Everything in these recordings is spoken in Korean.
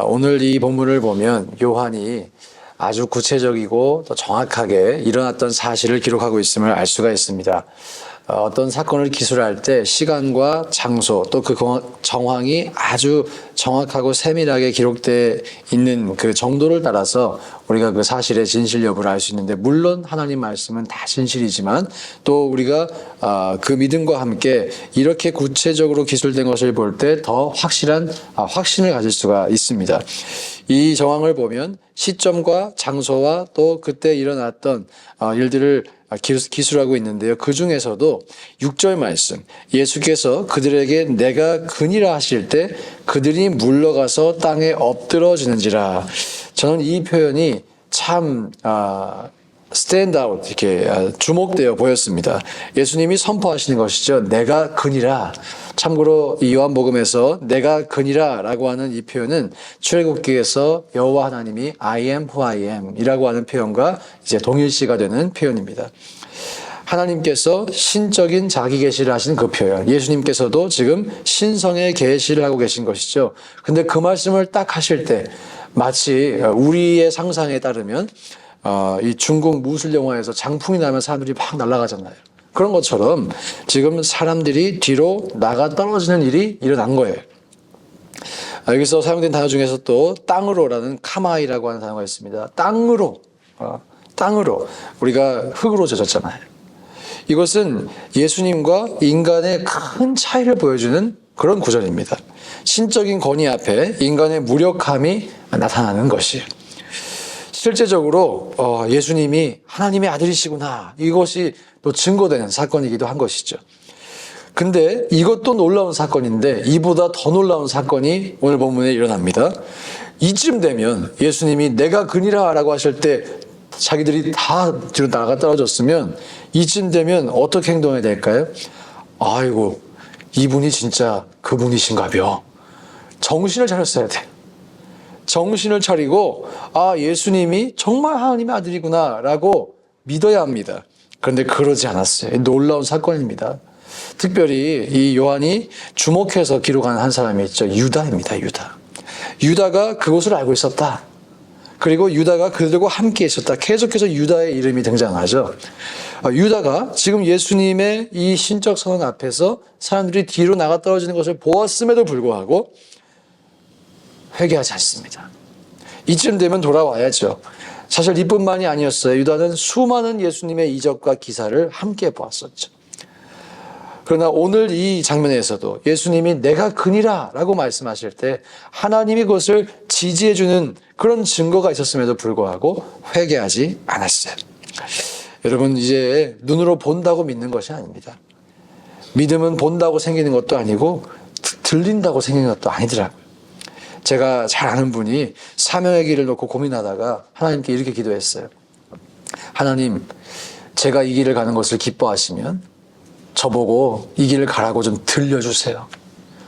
오늘 이 본문을 보면 요한이 아주 구체적이고 또 정확하게 일어났던 사실을 기록하고 있음을 알 수가 있습니다. 어떤 사건을 기술할 때 시간과 장소 또 그 정황이 아주 정확하고 세밀하게 기록되어 있는 그 정도를 따라서 우리가 그 사실의 진실 여부를 알 수 있는데, 물론 하나님 말씀은 다 진실이지만 또 우리가 그 믿음과 함께 이렇게 구체적으로 기술된 것을 볼 때 더 확실한 확신을 가질 수가 있습니다. 이 정황을 보면 시점과 장소와 또 그때 일어났던 일들을 기술하고 있는데요. 그 중에서도 6절 말씀, 예수께서 그들에게 내가 그니라 하실 때 그들이 물러가서 땅에 엎드러지는지라. 저는 이 표현이 참 스탠드아웃, 이렇게 주목되어 보였습니다. 예수님이 선포하시는 것이죠. 내가 그니라. 참고로 이 요한복음에서 내가 그니라 라고 하는 이 표현은 출애굽기에서 여호와 하나님이 I am who I am 이라고 하는 표현과 이제 동일시가 되는 표현입니다. 하나님께서 신적인 자기 계시를 하시는 그 표현, 예수님께서도 지금 신성의 계시를 하고 계신 것이죠. 근데 그 말씀을 딱 하실 때 마치 우리의 상상에 따르면 이 중국 무술 영화에서 장풍이 나면 사람들이 막 날아가잖아요. 그런 것처럼 지금 사람들이 뒤로 나가 떨어지는 일이 일어난 거예요. 여기서 사용된 단어 중에서 또 땅으로라는 카마이라고 하는 단어가 있습니다. 땅으로 우리가 흙으로 젖었잖아요. 이것은 예수님과 인간의 큰 차이를 보여주는 그런 구절입니다. 신적인 권위 앞에 인간의 무력함이 나타나는 것이에요. 실제적으로 예수님이 하나님의 아들이시구나, 이것이 또 증거되는 사건이기도 한 것이죠. 근데 이것도 놀라운 사건인데 이보다 더 놀라운 사건이 오늘 본문에 일어납니다. 이쯤 되면 예수님이 내가 그니라 라고 하실 때 자기들이 다 뒤로 나가 떨어졌으면 이쯤 되면 어떻게 행동해야 될까요? 아이고, 이분이 진짜 그분이신가벼. 정신을 차렸어야 돼. 정신을 차리고 예수님이 정말 하나님의 아들이구나 라고 믿어야 합니다. 그런데 그러지 않았어요. 놀라운 사건입니다. 특별히 이 요한이 주목해서 기록한 한 사람이 있죠. 유다입니다. 유다가 그것을 알고 있었다. 그리고 유다가 그들과 함께 있었다. 계속해서 유다의 이름이 등장하죠. 유다가 지금 예수님의 이 신적 선언 앞에서 사람들이 뒤로 나가 떨어지는 것을 보았음에도 불구하고 회개하지 않습니다. 이쯤 되면 돌아와야죠. 사실 이뿐만이 아니었어요. 유다는 수많은 예수님의 이적과 기사를 함께 보았었죠. 그러나 오늘 이 장면에서도 예수님이 내가 그니라 라고 말씀하실 때 하나님이 그것을 지지해주는 그런 증거가 있었음에도 불구하고 회개하지 않았어요. 여러분, 이제 눈으로 본다고 믿는 것이 아닙니다. 믿음은 본다고 생기는 것도 아니고 들린다고 생기는 것도 아니더라고요. 제가 잘 아는 분이 사명의 길을 놓고 고민하다가 하나님께 이렇게 기도했어요. 하나님, 제가 이 길을 가는 것을 기뻐하시면 저보고 이 길을 가라고 좀 들려주세요.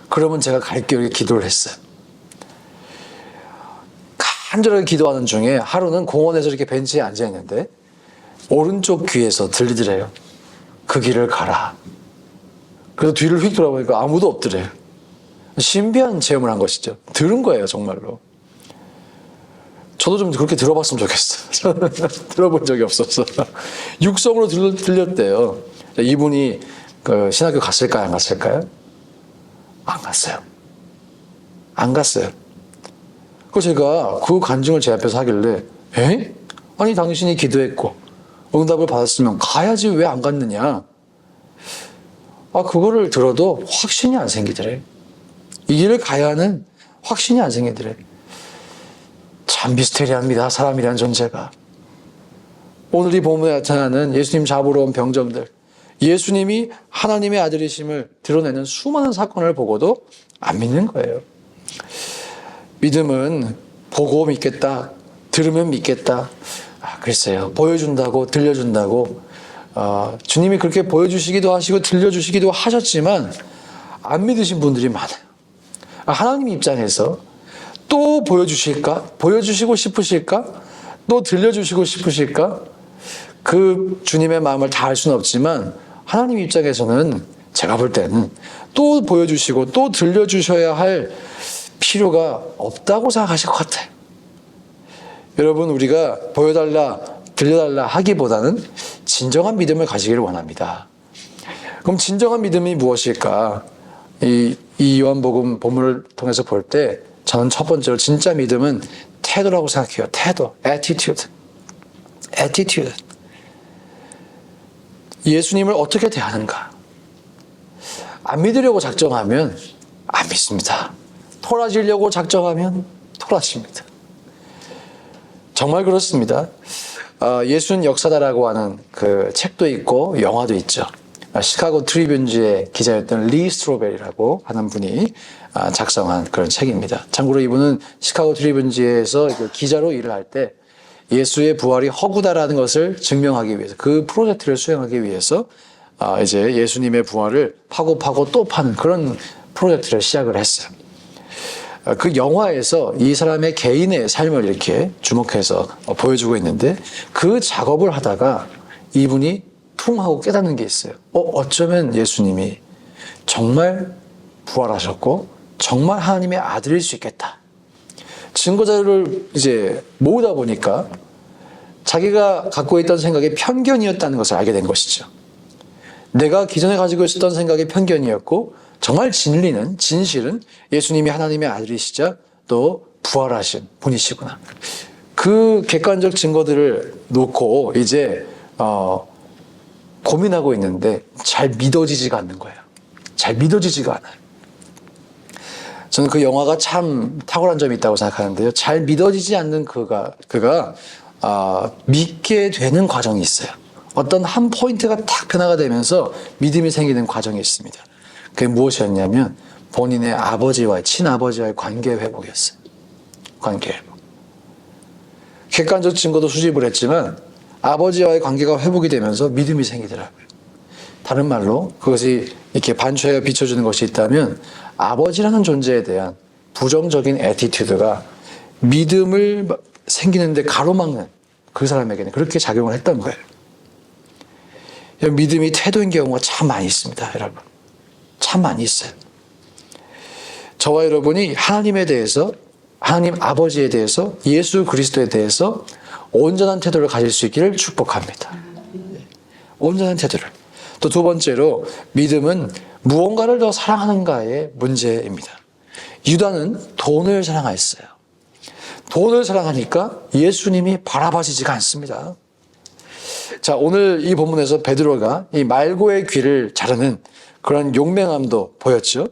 그러면 제가 갈게요. 이렇게 기도를 했어요. 간절하게 기도하는 중에 하루는 공원에서 이렇게 벤치에 앉아 있는데 오른쪽 귀에서 들리더래요. 그 길을 가라. 그래서 뒤를 휙 돌아보니까 아무도 없더래요. 신비한 체험을 한 것이죠. 들은 거예요, 정말로. 저도 좀 그렇게 들어봤으면 좋겠어요. 들어본 적이 없어서. 육성으로 들렸대요. 이분이 신학교 갔을까요? 안 갔을까요? 안 갔어요. 안 갔어요. 그래서 제가 그 간증을 제 앞에서 하길래, 아니, 당신이 기도했고 응답을 받았으면 가야지 왜 안 갔느냐? 그거를 들어도 확신이 안 생기더래. 이 길을 가야 하는 확신이 안 생기더래. 참 미스테리합니다, 사람이라는 존재가. 오늘 이 본문에 나타나는 예수님 잡으러 온 병정들, 예수님이 하나님의 아들이심을 드러내는 수많은 사건을 보고도 안 믿는 거예요. 믿음은 보고 믿겠다, 들으면 믿겠다. 글쎄요, 보여준다고, 들려준다고, 주님이 그렇게 보여주시기도 하시고 들려주시기도 하셨지만 안 믿으신 분들이 많아요. 하나님 입장에서 또 보여주실까? 보여주시고 싶으실까? 또 들려주시고 싶으실까? 그 주님의 마음을 다 알 수는 없지만 하나님 입장에서는 제가 볼 때는 또 보여주시고 또 들려주셔야 할 필요가 없다고 생각하실 것 같아요. 여러분, 우리가 보여달라, 들려달라 하기보다는 진정한 믿음을 가지기를 원합니다. 그럼 진정한 믿음이 무엇일까? 이 요한복음 본문을 통해서 볼 때 저는 첫 번째로 진짜 믿음은 태도라고 생각해요. 태도, attitude. 예수님을 어떻게 대하는가? 안 믿으려고 작정하면 안 믿습니다. 토라지려고 작정하면 토라집니다. 정말 그렇습니다. 예수는 역사다라고 하는 그 책도 있고 영화도 있죠. 시카고 트리뷴지의 기자였던 리 스트로벨이라고 하는 분이 작성한 그런 책입니다. 참고로 이분은 시카고 트리뷴지에서 기자로 일을 할 때 예수의 부활이 허구다라는 것을 증명하기 위해서, 그 프로젝트를 수행하기 위해서 이제 예수님의 부활을 파고 또 파는 그런 프로젝트를 시작을 했어요. 그 영화에서 이 사람의 개인의 삶을 이렇게 주목해서 보여주고 있는데, 그 작업을 하다가 이분이 퉁 하고 깨닫는 게 있어요. 어쩌면 예수님이 정말 부활하셨고 정말 하나님의 아들일 수 있겠다. 증거자료를 이제 모으다 보니까 자기가 갖고 있던 생각이 편견이었다는 것을 알게 된 것이죠. 내가 기존에 가지고 있었던 생각이 편견이었고, 정말 진실은 예수님이 하나님의 아들이시자 또 부활하신 분이시구나. 그 객관적 증거들을 놓고 이제 고민하고 있는데 잘 믿어지지가 않는 거예요. 잘 믿어지지가 않아요. 저는 그 영화가 참 탁월한 점이 있다고 생각하는데요. 잘 믿어지지 않는 그가 믿게 되는 과정이 있어요. 어떤 한 포인트가 탁 변화가 되면서 믿음이 생기는 과정이 있습니다. 그게 무엇이었냐면 본인의 아버지와의, 친아버지와의 관계 회복이었어요. 관계 회복. 객관적 증거도 수집을 했지만 아버지와의 관계가 회복이 되면서 믿음이 생기더라고요. 다른 말로 그것이 이렇게 반추해가 비춰주는 것이 있다면, 아버지라는 존재에 대한 부정적인 애티튜드가 믿음을 생기는데 가로막는 그 사람에게는 그렇게 작용을 했던 거예요. 믿음이 태도인 경우가 참 많이 있습니다, 여러분. 참 많이 있어요. 저와 여러분이 하나님에 대해서, 하나님 아버지에 대해서, 예수 그리스도에 대해서 온전한 태도를 가질 수 있기를 축복합니다. 온전한 태도를. 또 두 번째로, 믿음은 무언가를 더 사랑하는가의 문제입니다. 유다는 돈을 사랑했어요. 돈을 사랑하니까 예수님이 바라봐지지가 않습니다. 자, 오늘 이 본문에서 베드로가 이 말고의 귀를 자르는 그런 용맹함도 보였죠.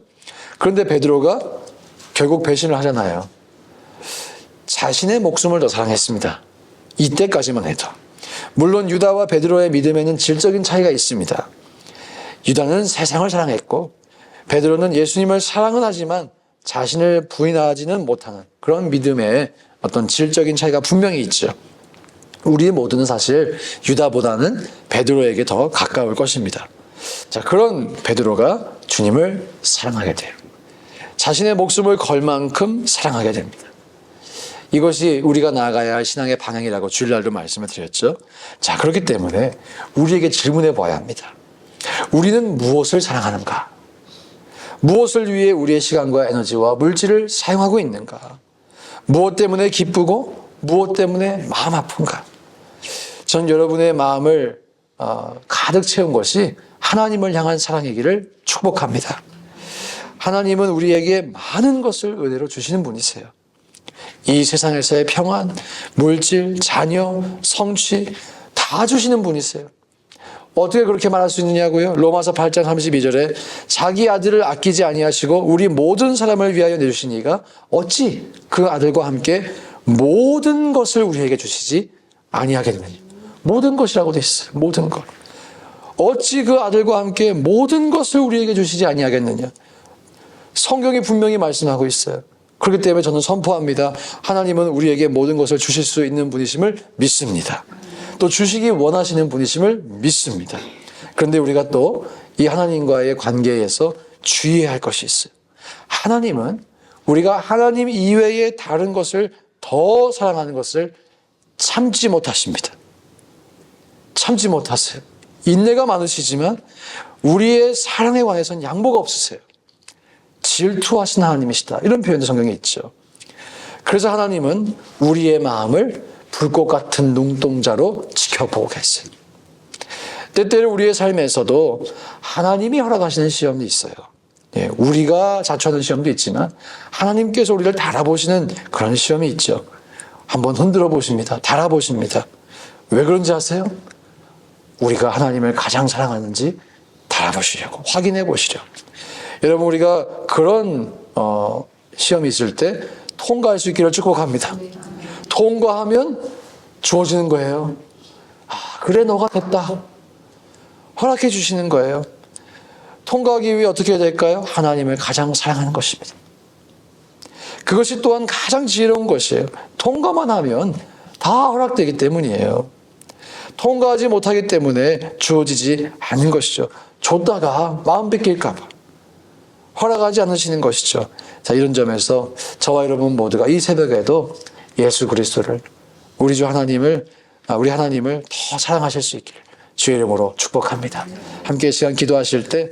그런데 베드로가 결국 배신을 하잖아요. 자신의 목숨을 더 사랑했습니다. 이때까지만 해도. 물론 유다와 베드로의 믿음에는 질적인 차이가 있습니다. 유다는 세상을 사랑했고 베드로는 예수님을 사랑은 하지만 자신을 부인하지는 못하는 그런 믿음의 어떤 질적인 차이가 분명히 있죠. 우리 모두는 사실 유다보다는 베드로에게 더 가까울 것입니다. 자, 그런 베드로가 주님을 사랑하게 돼요. 자신의 목숨을 걸 만큼 사랑하게 됩니다. 이것이 우리가 나아가야 할 신앙의 방향이라고 주일날도 말씀을 드렸죠. 자, 그렇기 때문에 우리에게 질문해 봐야 합니다. 우리는 무엇을 사랑하는가? 무엇을 위해 우리의 시간과 에너지와 물질을 사용하고 있는가? 무엇 때문에 기쁘고 무엇 때문에 마음 아픈가? 전 여러분의 마음을 가득 채운 것이 하나님을 향한 사랑이기를 축복합니다. 하나님은 우리에게 많은 것을 은혜로 주시는 분이세요. 이 세상에서의 평안, 물질, 자녀, 성취 다 주시는 분이세요. 어떻게 그렇게 말할 수 있느냐고요? 로마서 8장 32절에 자기 아들을 아끼지 아니하시고 우리 모든 사람을 위하여 내주신 이가 어찌 그 아들과 함께 모든 것을 우리에게 주시지 아니하겠느냐. 모든 것이라고 돼 있어요. 모든 것. 어찌 그 아들과 함께 모든 것을 우리에게 주시지 아니하겠느냐. 성경이 분명히 말씀하고 있어요. 그렇기 때문에 저는 선포합니다. 하나님은 우리에게 모든 것을 주실 수 있는 분이심을 믿습니다. 또 주시기 원하시는 분이심을 믿습니다. 그런데 우리가 또 이 하나님과의 관계에서 주의해야 할 것이 있어요. 하나님은 우리가 하나님 이외의 다른 것을 더 사랑하는 것을 참지 못하십니다. 참지 못하세요. 인내가 많으시지만 우리의 사랑에 관해서는 양보가 없으세요. 질투하신 하나님이시다. 이런 표현도 성경에 있죠. 그래서 하나님은 우리의 마음을 불꽃 같은 눈동자로 지켜보고 계세요. 때때로 우리의 삶에서도 하나님이 허락하시는 시험도 있어요. 예, 우리가 자초하는 시험도 있지만 하나님께서 우리를 달아보시는 그런 시험이 있죠. 한번 흔들어 보십니다. 달아보십니다. 왜 그런지 아세요? 우리가 하나님을 가장 사랑하는지 달아보시려고, 확인해 보시려고. 여러분, 우리가 그런 시험이 있을 때 통과할 수 있기를 축복합니다. 통과하면 주어지는 거예요. 아, 그래, 너가 됐다. 허락해 주시는 거예요. 통과하기 위해 어떻게 해야 될까요? 하나님을 가장 사랑하는 것입니다. 그것이 또한 가장 지혜로운 것이에요. 통과만 하면 다 허락되기 때문이에요. 통과하지 못하기 때문에 주어지지 않는 것이죠. 줬다가 마음 뺏길까 봐 허락하지 않으시는 것이죠. 자, 이런 점에서 저와 여러분 모두가 이 새벽에도 예수 그리스도를, 우리 주 하나님을, 우리 하나님을 더 사랑하실 수 있기를 주의 이름으로 축복합니다. 함께 시간 기도하실 때